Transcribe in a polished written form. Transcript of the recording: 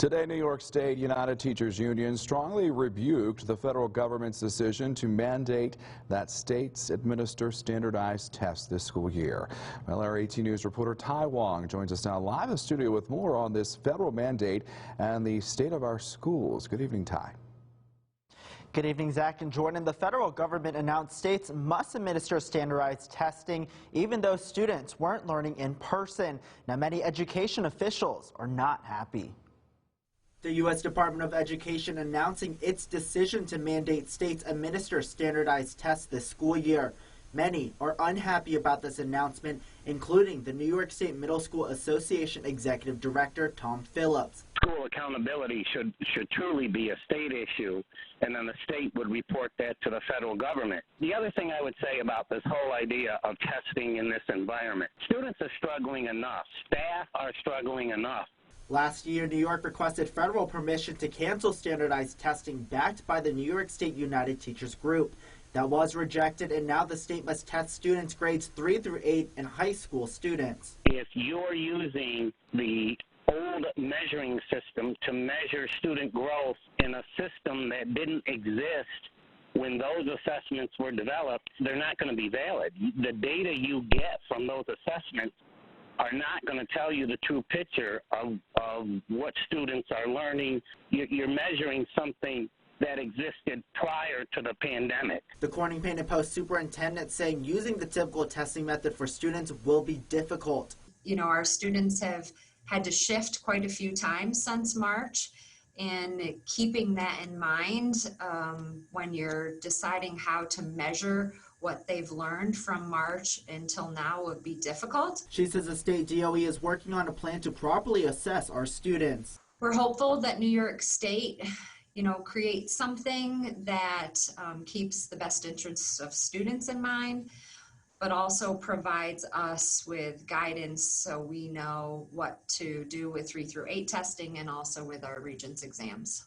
Today, New York State United Teachers Union strongly rebuked the federal government's decision to mandate that states administer standardized tests this school year. Well, our 18 News reporter Tai Wong joins us now live in the studio with more on this federal mandate and the state of our schools. Good evening, Tai. Good evening, Zach and Jordan. The federal government announced states must administer standardized testing even though students weren't learning in person. Now, many education officials are not happy. The U.S. Department of Education announcing its decision to mandate states administer standardized tests this school year. Many are unhappy about this announcement, including the New York State Middle School Association Executive Director Tom Phillips. School accountability should truly be a state issue, and then the state would report that to the federal government. The other thing I would say about this whole idea of testing in this environment, students are struggling enough, staff are struggling enough. Last year, New York requested federal permission to cancel standardized testing backed by the New York State United Teachers Group. That was rejected, and now the state must test students grades 3 through 8 and high school students. If you're using the old measuring system to measure student growth in a system that didn't exist when those assessments were developed, they're not going to be valid. The data you get from those assessments are not going to tell you the true picture of what students are learning. You're measuring something that existed prior to the pandemic. The Corning Painted Post superintendent saying using the typical testing method for students will be difficult. You know, our students have had to shift quite a few times since March, and keeping that in mind when you're deciding how to measure what they've learned from March until now would be difficult. She says the state DOE is working on a plan to properly assess our students. We're hopeful that New York State, creates something that keeps the best interests of students in mind, but also provides us with guidance so we know what to do with 3 through 8 testing and also with our Regents exams.